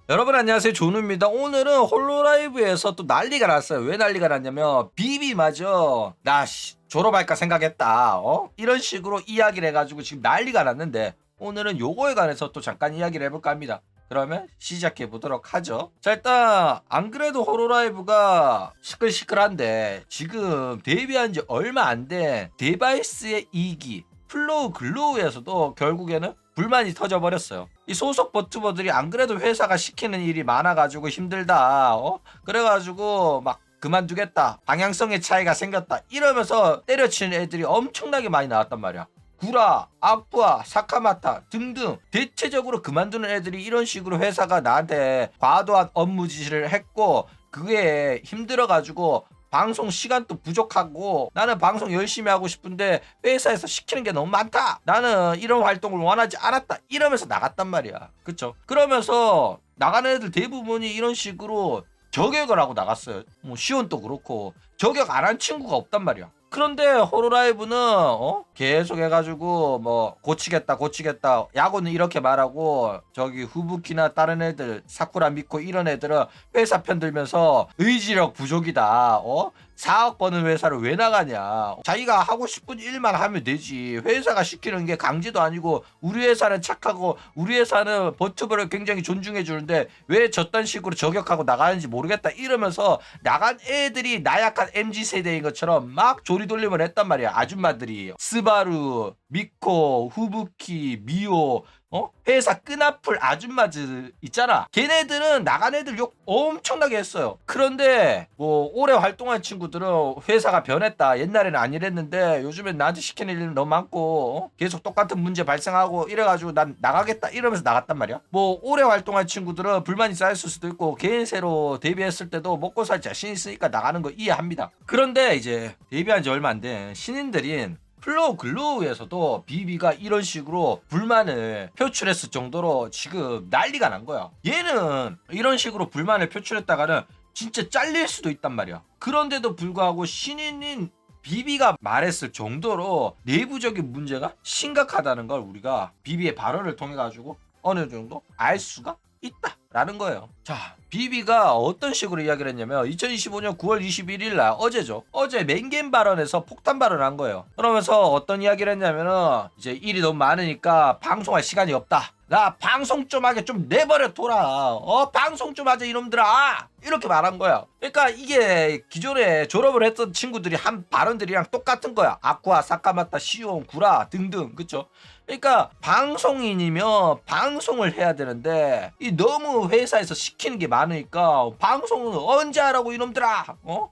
여러분 안녕하세요, 조누입니다. 오늘은 홀로라이브에서 또 난리가 났어요. 왜 난리가 났냐면 비비마저 나 졸업할까 생각했다, 이런 식으로 이야기를 해가지고 지금 난리가 났는데, 오늘은 요거에 관해서 또 잠깐 이야기를 해볼까 합니다. 그러면 시작해 보도록 하죠. 자, 일단 안 그래도 홀로라이브가 시끌시끌한데, 지금 데뷔한 지 얼마 안 된 데바이스의 2기 플로우 글로우에서도 결국에는 불만이 터져버렸어요. 이 소속 버튜버들이 안 그래도 회사가 시키는 일이 많아가지고 힘들다, 그래가지고 막 그만두겠다, 방향성의 차이가 생겼다 이러면서 때려치는 애들이 엄청나게 많이 나왔단 말이야. 구라, 아쿠아, 사카마타 등등 대체적으로 그만두는 애들이 이런 식으로 회사가 나한테 과도한 업무 지시를 했고, 그게 힘들어가지고 방송 시간도 부족하고 나는 방송 열심히 하고 싶은데 회사에서 시키는 게 너무 많다, 나는 이런 활동을 원하지 않았다 이러면서 나갔단 말이야. 그쵸? 그러면서 나가는 애들 대부분이 이런 식으로 저격을 하고 나갔어요. 뭐 시온도 그렇고 저격 안 한 친구가 없단 말이야. 그런데 호로라이브는 계속 해가지고 뭐 고치겠다 야구는 이렇게 말하고, 저기 후부키나 다른 애들 사쿠라 미코 이런 애들은 회사 편들면서 의지력 부족이다, 4억 버는 회사를 왜 나가냐, 자기가 하고 싶은 일만 하면 되지, 회사가 시키는 게 강제도 아니고, 우리 회사는 착하고 우리 회사는 버튜버를 굉장히 존중해 주는데 왜 저딴 식으로 저격하고 나가는지 모르겠다 이러면서 나간 애들이 나약한 MZ세대인 것처럼 막 조리돌림을 했단 말이야. 아줌마들이 스바루, 미코, 후부키, 미오, 회사 끈앞을 아줌마들 있잖아. 걔네들은 나간 애들 욕 엄청나게 했어요. 그런데 뭐 오래 활동한 친구들은 회사가 변했다, 옛날에는 안 이랬는데 요즘엔 나한테 시키는 일 너무 많고, 계속 똑같은 문제 발생하고 이래가지고 난 나가겠다 이러면서 나갔단 말이야. 뭐 오래 활동한 친구들은 불만이 쌓였을 수도 있고, 개인 새로 데뷔했을 때도 먹고 살 자신 있으니까 나가는 거 이해합니다. 그런데 이제 데뷔한 지 얼마 안 된 신인들인 플로우 글로우에서도 비비가 이런 식으로 불만을 표출했을 정도로 지금 난리가 난 거야. 얘는 이런 식으로 불만을 표출했다가는 진짜 잘릴 수도 있단 말이야. 그런데도 불구하고 신인인 비비가 말했을 정도로 내부적인 문제가 심각하다는 걸 우리가 비비의 발언을 통해 가지고 어느 정도 알 수가 있다라는 거예요. 자, 비비가 어떤 식으로 이야기를 했냐면 2025년 9월 21일 날, 어제죠. 어제 맹겜 발언에서 폭탄 발언한 거예요. 그러면서 어떤 이야기를 했냐면은 이제 일이 너무 많으니까 방송할 시간이 없다, 나 방송 좀 하게 좀 내버려 둬라, 방송 좀 하자 이놈들아, 이렇게 말한 거야. 그러니까 이게 기존에 졸업을 했던 친구들이 한 발언들이랑 똑같은 거야. 아쿠아, 사카마타, 시온, 구라 등등. 그쵸? 그러니까 방송인이면 방송을 해야 되는데 이 너무 회사에서 시키는 게 많으니까 방송은 언제 하라고 이놈들아,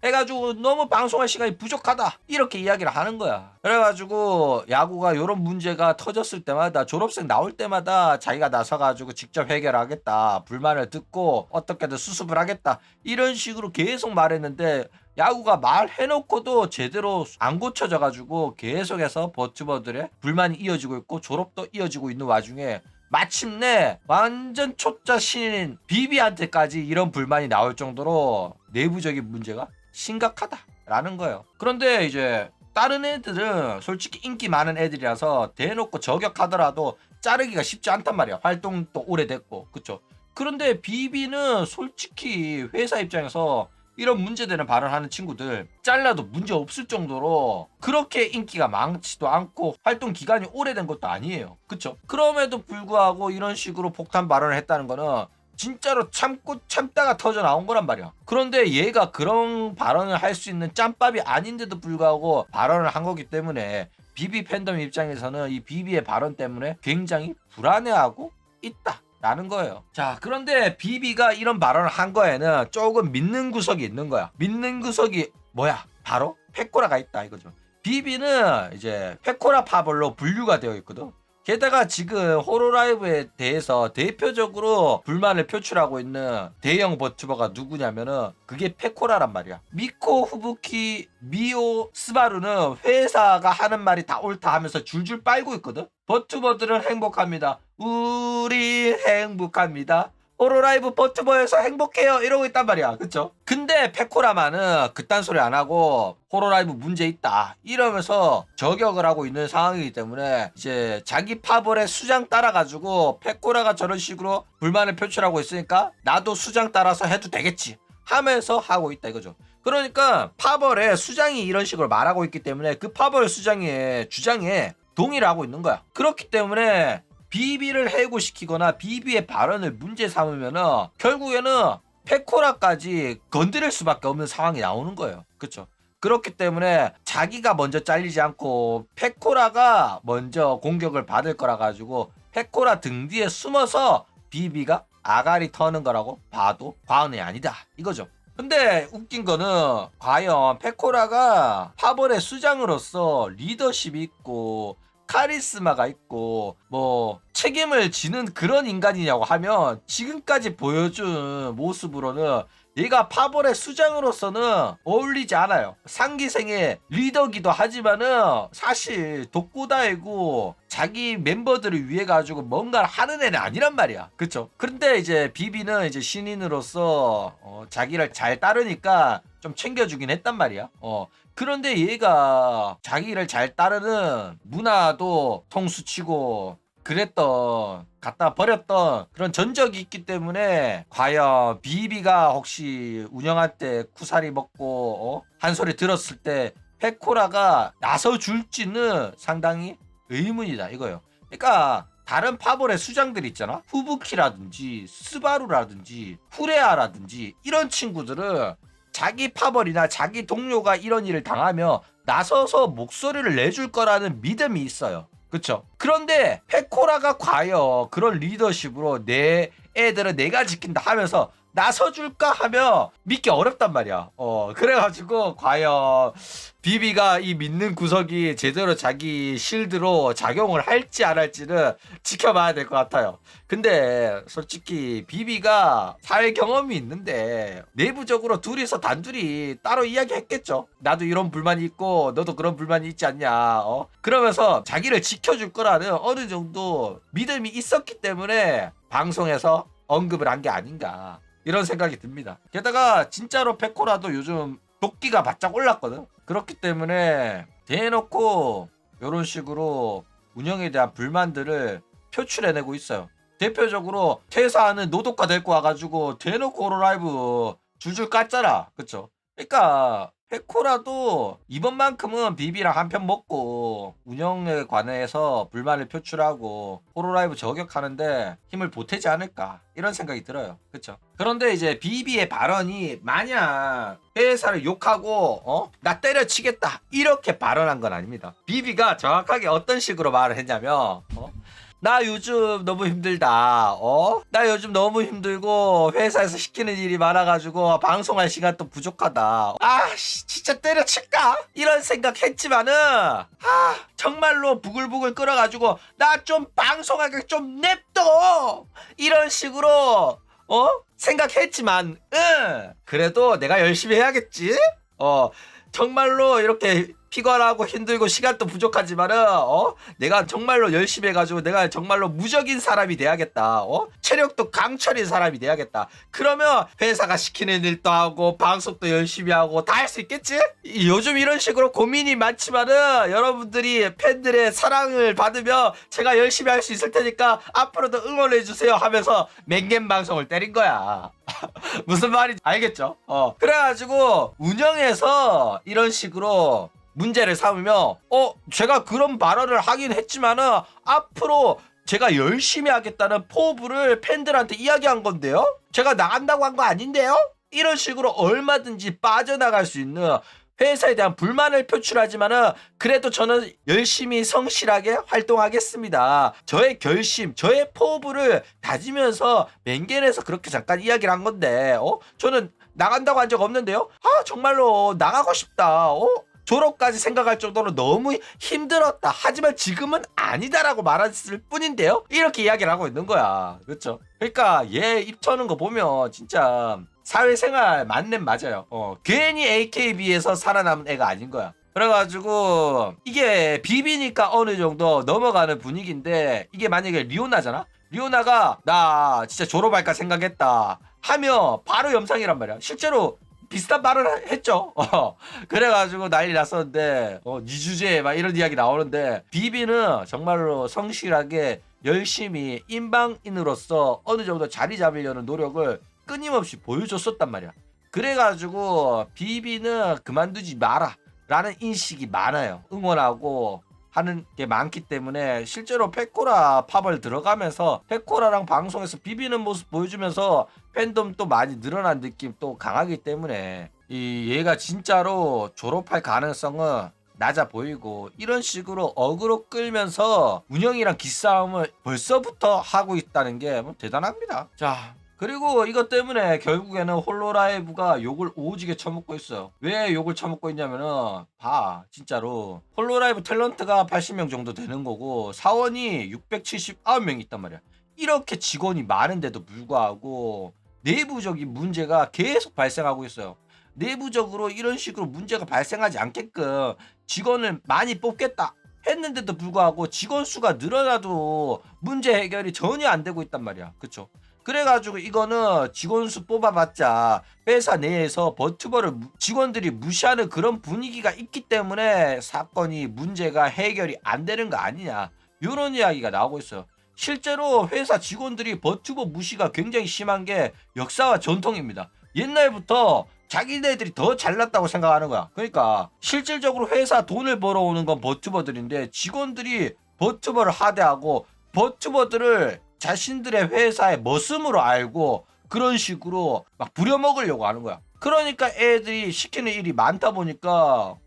해가지고 너무 방송할 시간이 부족하다 이렇게 이야기를 하는 거야. 그래가지고 야구가 이런 문제가 터졌을 때마다, 졸업생 나올 때마다 자기가 나서가지고 직접 해결하겠다, 불만을 듣고 어떻게든 수습을 하겠다 이런 식으로 계속 말했는데, 야구가 말해놓고도 제대로 안 고쳐져가지고 계속해서 버튜버들의 불만이 이어지고 있고 졸업도 이어지고 있는 와중에 마침내 완전 초짜 신인 비비한테까지 이런 불만이 나올 정도로 내부적인 문제가 심각하다라는 거예요. 그런데 이제 다른 애들은 솔직히 인기 많은 애들이라서 대놓고 저격하더라도 자르기가 쉽지 않단 말이야. 활동도 오래됐고, 그쵸? 그런데 비비는 솔직히 회사 입장에서 이런 문제되는 발언하는 친구들 잘라도 문제 없을 정도로 그렇게 인기가 많지도 않고 활동 기간이 오래된 것도 아니에요. 그쵸? 그럼에도 불구하고 이런 식으로 폭탄 발언을 했다는 거는 진짜로 참고 참다가 터져 나온 거란 말이야. 그런데 얘가 그런 발언을 할 수 있는 짬밥이 아닌데도 불구하고 발언을 한 거기 때문에 비비 팬덤 입장에서는 이 비비의 발언 때문에 굉장히 불안해하고 있다 라는 거예요. 자, 그런데 비비가 이런 발언을 한 거에는 조금 믿는 구석이 있는 거야. 믿는 구석이 뭐야? 바로 페코라가 있다 이거죠. 비비는 이제 페코라 파벌로 분류가 되어 있거든. 게다가 지금 호로라이브에 대해서 대표적으로 불만을 표출하고 있는 대형 버튜버가 누구냐면은 그게 페코라란 말이야. 미코, 후부키, 미오, 스바루는 회사가 하는 말이 다 옳다 하면서 줄줄 빨고 있거든. 버튜버들은 행복합니다, 우리 행복합니다, 홀로라이브 버튜버에서 행복해요 이러고 있단 말이야. 그쵸? 근데 페코라마는 그딴 소리 안 하고 홀로라이브 문제 있다 이러면서 저격을 하고 있는 상황이기 때문에 이제 자기 파벌에 수장 따라가지고 페코라가 저런 식으로 불만을 표출하고 있으니까 나도 수장 따라서 해도 되겠지 하면서 하고 있다 이거죠. 그러니까 파벌에 수장이 이런 식으로 말하고 있기 때문에 그 파벌 수장의 주장에 동의를 하고 있는 거야. 그렇기 때문에 비비를 해고시키거나 비비의 발언을 문제 삼으면은 결국에는 페코라까지 건드릴 수밖에 없는 상황이 나오는 거예요. 그렇죠? 그렇기 때문에 자기가 먼저 잘리지 않고 페코라가 먼저 공격을 받을 거라 가지고 페코라 등 뒤에 숨어서 비비가 아가리 터는 거라고 봐도 과언이 아니다 이거죠. 근데 웃긴 거는 과연 페코라가 파벌의 수장으로서 리더십이 있고 카리스마가 있고 뭐 책임을 지는 그런 인간이냐고 하면 지금까지 보여준 모습으로는 얘가 파벌의 수장으로서는 어울리지 않아요. 상기생의 리더기도 하지만은 사실 독고다이고 자기 멤버들을 위해 가지고 뭔가를 하는 애는 아니란 말이야. 그쵸? 그런데 이제 비비는 이제 신인으로서 자기를 잘 따르니까 좀 챙겨주긴 했단 말이야. 그런데 얘가 자기를 잘 따르는 문화도 통수치고 그랬던 갖다 버렸던 그런 전적이 있기 때문에 과연 비비가 혹시 운영할 때 쿠사리 먹고 한 소리 들었을 때 페코라가 나서줄지는 상당히 의문이다 이거예요. 그러니까 다른 파벌의 수장들 있잖아. 후부키라든지 스바루라든지 후레아라든지 이런 친구들은 자기 파벌이나 자기 동료가 이런 일을 당하면 나서서 목소리를 내줄 거라는 믿음이 있어요. 그쵸? 그런데 페코라가 과연 그런 리더십으로 내 애들은 내가 지킨다 하면서 나서줄까 하면 믿기 어렵단 말이야. 그래가지고 과연 비비가 이 믿는 구석이 제대로 자기 실드로 작용을 할지 안 할지는 지켜봐야 될 것 같아요. 근데 솔직히 비비가 사회 경험이 있는데 내부적으로 둘이서 단둘이 따로 이야기했겠죠. 나도 이런 불만이 있고 너도 그런 불만이 있지 않냐. 그러면서 자기를 지켜줄 거라는 어느 정도 믿음이 있었기 때문에 방송에서 언급을 한 게 아닌가. 이런 생각이 듭니다. 게다가 진짜로 페코라도 요즘 도끼가 바짝 올랐거든. 그렇기 때문에 대놓고 이런 식으로 운영에 대한 불만들을 표출해내고 있어요. 대표적으로 퇴사하는 노독가 데리고 와가지고 대놓고 홀로라이브 줄줄 깠잖아. 그쵸? 그러니까 페코라도 이번만큼은 비비랑 한편 먹고 운영에 관해서 불만을 표출하고 홀로라이브 저격하는데 힘을 보태지 않을까 이런 생각이 들어요. 그쵸? 그런데 이제 비비의 발언이 마냥 회사를 욕하고 나 때려치겠다 이렇게 발언한 건 아닙니다. 비비가 정확하게 어떤 식으로 말을 했냐면 나 요즘 너무 힘들다. 나 요즘 너무 힘들고 회사에서 시키는 일이 많아가지고 방송할 시간도 부족하다. 진짜 때려칠까? 이런 생각했지만은 정말로 부글부글 끓어가지고 나 좀 방송하게 좀 냅둬. 이런 식으로 생각했지만 그래도 내가 열심히 해야겠지. 정말로 이렇게 피곤하고 힘들고 시간도 부족하지만은 내가 정말로 열심히 해가지고 내가 정말로 무적인 사람이 돼야겠다. 체력도 강철인 사람이 돼야겠다. 그러면 회사가 시키는 일도 하고 방송도 열심히 하고 다 할 수 있겠지? 요즘 이런 식으로 고민이 많지만은 여러분들이 팬들의 사랑을 받으면 제가 열심히 할 수 있을 테니까 앞으로도 응원해주세요 하면서 맹겜 방송을 때린 거야. 무슨 말인지 알겠죠? 그래가지고 운영에서 이런 식으로 문제를 삼으면 제가 그런 발언을 하긴 했지만은 앞으로 제가 열심히 하겠다는 포부를 팬들한테 이야기한 건데요. 제가 나간다고 한 거 아닌데요. 이런 식으로 얼마든지 빠져나갈 수 있는 회사에 대한 불만을 표출하지만은 그래도 저는 열심히 성실하게 활동하겠습니다. 저의 결심, 저의 포부를 다지면서 맹견에서 그렇게 잠깐 이야기를 한 건데 저는 나간다고 한 적 없는데요. 정말로 나가고 싶다. 졸업까지 생각할 정도로 너무 힘들었다. 하지만 지금은 아니다라고 말했을 뿐인데요. 이렇게 이야기를 하고 있는 거야. 그렇죠? 그러니까 얘 입 터는 거 보면 진짜 사회생활 맞는 맞아요. 괜히 AKB에서 살아남은 애가 아닌 거야. 그래가지고 이게 비비니까 어느 정도 넘어가는 분위기인데 이게 만약에 리오나잖아? 리오나가 나 진짜 졸업할까 생각했다 하며 바로 영상이란 말이야. 실제로 비슷한 말을 했죠. 그래가지고 난리 났었는데 니 주제에 막 이런 이야기 나오는데 비비는 정말로 성실하게 열심히 인방인으로서 어느 정도 자리 잡으려는 노력을 끊임없이 보여줬었단 말이야. 그래가지고 비비는 그만두지 마라 라는 인식이 많아요. 응원하고 하는 게 많기 때문에 실제로 페코라 팝을 들어가면서 페코라랑 방송에서 비비는 모습 보여주면서 팬덤도 많이 늘어난 느낌 또 강하기 때문에 이 얘가 진짜로 졸업할 가능성은 낮아 보이고 이런 식으로 어그로 끌면서 운영이랑 기싸움을 벌써부터 하고 있다는 게 뭐 대단합니다. 자, 그리고 이것 때문에 결국에는 홀로라이브가 욕을 오지게 처먹고 있어요. 왜 욕을 처먹고 있냐면은 봐 진짜로 홀로라이브 탤런트가 80명 정도 되는 거고 사원이 679명 있단 말이야. 이렇게 직원이 많은데도 불구하고 내부적인 문제가 계속 발생하고 있어요. 내부적으로 이런 식으로 문제가 발생하지 않게끔 직원을 많이 뽑겠다 했는데도 불구하고 직원 수가 늘어나도 문제 해결이 전혀 안 되고 있단 말이야. 그쵸? 그래가지고 이거는 직원 수 뽑아봤자 회사 내에서 버튜버를 직원들이 무시하는 그런 분위기가 있기 때문에 사건이 문제가 해결이 안 되는 거 아니냐 이런 이야기가 나오고 있어요. 실제로 회사 직원들이 버튜버 무시가 굉장히 심한 게 역사와 전통입니다. 옛날부터 자기네들이 더 잘났다고 생각하는 거야. 그러니까 실질적으로 회사 돈을 벌어오는 건 버튜버들인데 직원들이 버튜버를 하대하고 버튜버들을 자신들의 회사의 머슴으로 알고 그런 식으로 막 부려먹으려고 하는 거야. 그러니까 애들이 시키는 일이 많다 보니까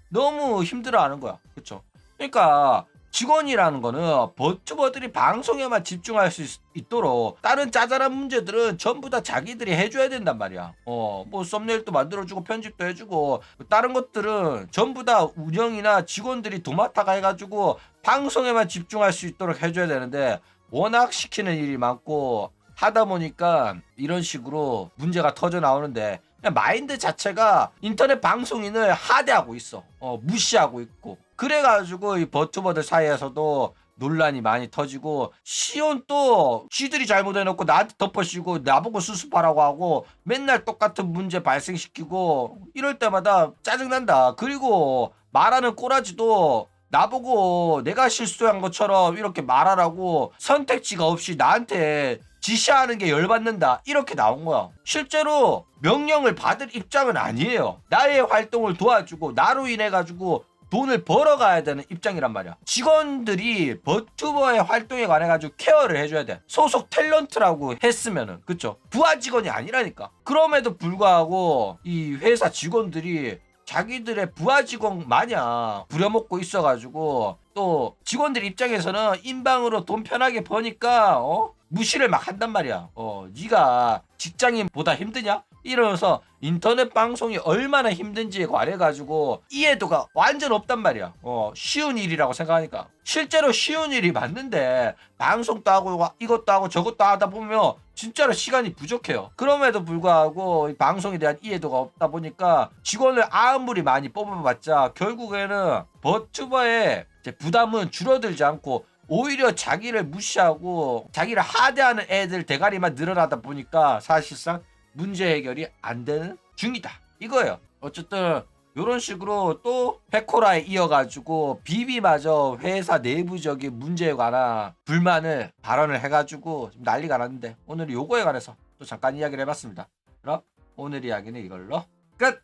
너무 힘들어하는 거야. 그쵸? 그러니까 직원이라는 거는 버튜버들이 방송에만 집중할 수 있도록 다른 짜잘한 문제들은 전부 다 자기들이 해줘야 된단 말이야. 뭐 썸네일도 만들어주고 편집도 해주고 다른 것들은 전부 다 운영이나 직원들이 도맡아가 해가지고 방송에만 집중할 수 있도록 해줘야 되는데 워낙 시키는 일이 많고 하다 보니까 이런 식으로 문제가 터져 나오는데 그냥 마인드 자체가 인터넷 방송인을 하대하고 있어. 무시하고 있고. 그래가지고 이 버튜버들 사이에서도 논란이 많이 터지고 시온 또 쥐들이 잘못해놓고 나한테 덮어씌고 나보고 수습하라고 하고 맨날 똑같은 문제 발생시키고 이럴 때마다 짜증난다. 그리고 말하는 꼬라지도 나보고 내가 실수한 것처럼 이렇게 말하라고 선택지가 없이 나한테 지시하는 게 열받는다 이렇게 나온 거야. 실제로 명령을 받을 입장은 아니에요. 나의 활동을 도와주고 나로 인해 가지고 돈을 벌어가야 되는 입장이란 말이야. 직원들이 버튜버의 활동에 관해 가지고 케어를 해줘야 돼. 소속 탤런트라고 했으면은 그쵸? 부하 직원이 아니라니까. 그럼에도 불구하고 이 회사 직원들이 자기들의 부하 직원 마냥 부려먹고 있어가지고 또 직원들 입장에서는 인방으로 돈 편하게 버니까 무시를 막 한단 말이야. 네가 직장인보다 힘드냐? 이러면서 인터넷 방송이 얼마나 힘든지에 관해가지고 이해도가 완전 없단 말이야. 쉬운 일이라고 생각하니까. 실제로 쉬운 일이 맞는데 방송도 하고 이것도 하고 저것도 하다 보면 진짜로 시간이 부족해요. 그럼에도 불구하고 이 방송에 대한 이해도가 없다 보니까 직원을 아무리 많이 뽑아봤자 결국에는 버튜버의 부담은 줄어들지 않고 오히려 자기를 무시하고 자기를 하대하는 애들 대가리만 늘어나다 보니까 사실상 문제 해결이 안 되는 중이다 이거예요. 어쨌든 이런 식으로 또 페코라에 이어가지고 비비마저 회사 내부적인 문제에 관한 불만을 발언을 해가지고 좀 난리가 났는데 오늘 요거에 관해서 또 잠깐 이야기를 해봤습니다. 그럼 오늘 이야기는 이걸로 끝!